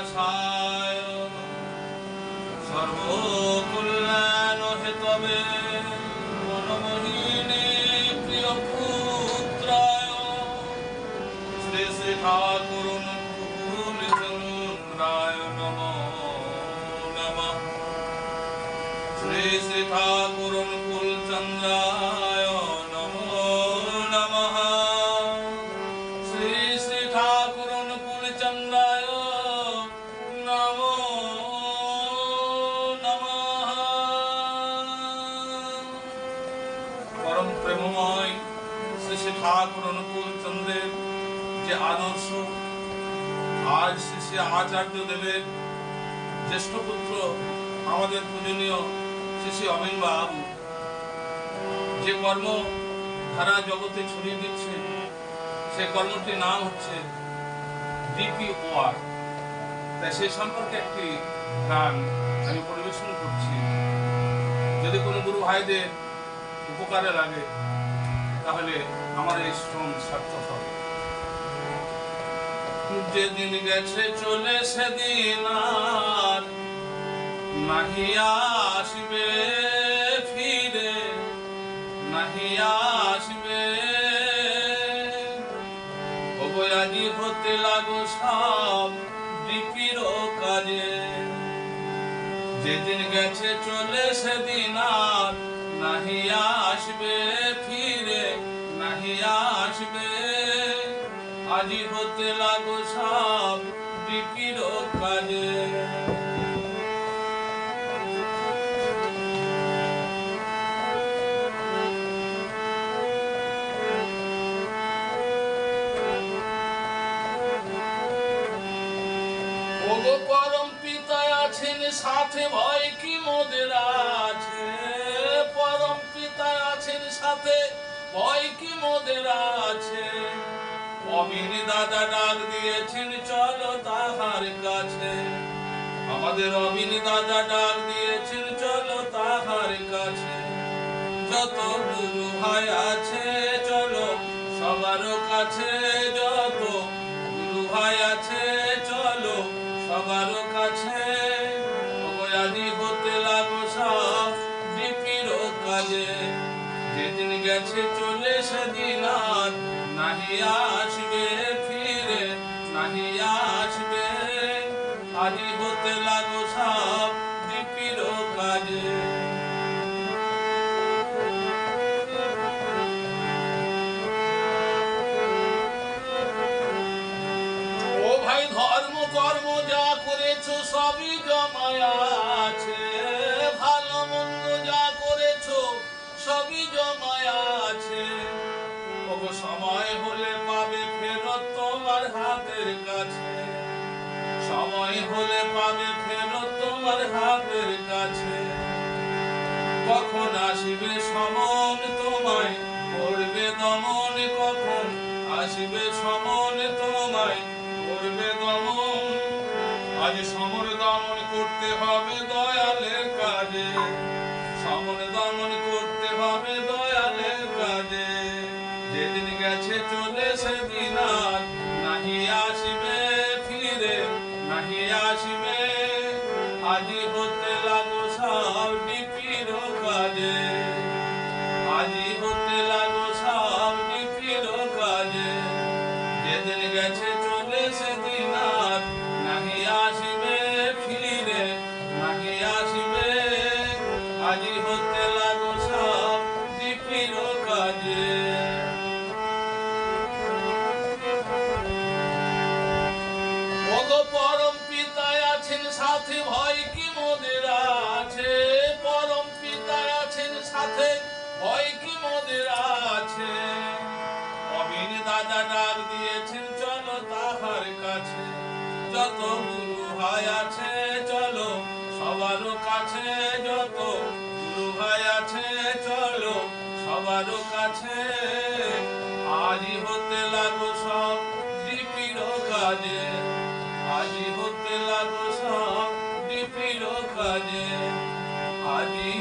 বিনাশায় সর্বকল্যাণ হেতবে মনমোহিনী প্রিয় পুত্রায় শ্রী শ্রী ঠাকুর কুলচন্দ্রায় নমো নমঃ। শ্রী শ্রী ঠাকুর কুলচন্দ্রায় নমো নমঃ। শ্রী শ্রী ঠাকুর কুলচন্দ্রায় নমো নমঃ। পরম প্রেমময় শ্রী শ্রী ঠাকুর অনুকূলচন্দ্রের যে আদর্শ, আজ শ্রী শ্রী আচার্য দেবের জ্যেষ্ঠ পুত্র আমাদের পূজনীয় শ্রী শ্রী অমিন বাবু যে কর্ম ধারা জগতে ছড়িয়ে দিচ্ছে, সে কর্মটির নাম হচ্ছে DPOR। তাই সে সম্পর্কে একটি গান আমি পরিবেশন করছি। যদি কোনো গুরু ভাইদের উপকারে লাগে তাহলে আমার এই শ্রম সার্থক হবে। যেদিন গেছে চলে সেদিন আর নাহি আসবে ফিরে, নাহি আসবে। আজি হতে লাগো সব ডিপির কাজে। যেদিন গেছে চলে সেদিন আর নাহি আসবে ফিরে, নাহি আসবে। আজি হতে লাগো সব ডিপির কাজে। ওগো পরম পিতা আছেন সাথে, ভয় কি মোদের আছে। পরম পিতা আছেন সাথে, ভয় কি মোদের আছে। অমিন দাদা ডাক দিয়েছেন চলো তাহার কাছে। আমাদের অমিন দাদা ডাক দিয়েছেন চলো তাহার কাছে। যত গুরু ভাই আছে চলো সবার কাছে। যত গুরু ভাই আছে চলো সবার কাছে। আজি হতে লাগো সব ডিপির কাজে। যেদিন গেছে চলে সেদিন আর নাহি আসবে ফিরে, নাহি আসবে। আজি হতে লাগো সব ডিপির কাজে। ও ভাই ধর্ম কর্ম যা করেছো সবই জমায় আছে। ভালো মন্দ যা করেছো সবই জমায় আছে। ওগো সময় হলে পাবে ফেরত তোমার হাতের কাছে। সময় হলে পাবে ফেরত তোমার হাতের কাছে। কখন আসিবে সমন তোমায় করবে দমন। কখন আসিবে সমন তোমায় করবে দমন। আজ সমর দমন করতে হবে দয়ালের কাজে। সমর দমন করতে হবে দয়ালের কাজে। যেদিন গেছে চলে সেদিন আর নাহি আসবে ফিরে, নাহি আসবে। আজি হতে লাগো সব ডিপির কাজে। আজি হতে লাগো সব ডিপির কাজে। যেদিন গেছে চলে সেদিন আর নাহি আসবে ফিরে, নাহি আসবে। আজি হতে লাগো সব ডিপির কাজে। ওগো পরম পিতা আছেন সাথে, ভয় কি মোদের আছে। পরম পিতা আছেন সাথে, ভয় কি মোদের আছে। অমিন দাদা ডাক দিয়েছেন চলো তাহার কাছে। যত গুরু ভাই আছে চলো সবার কাছে। যত গুরু ভাই আছে চলো সবার কাছে। আজি হতে লাগো সব ডিপির কাজে। আজি হতে লাগো সব ডিপির কাজে। আজি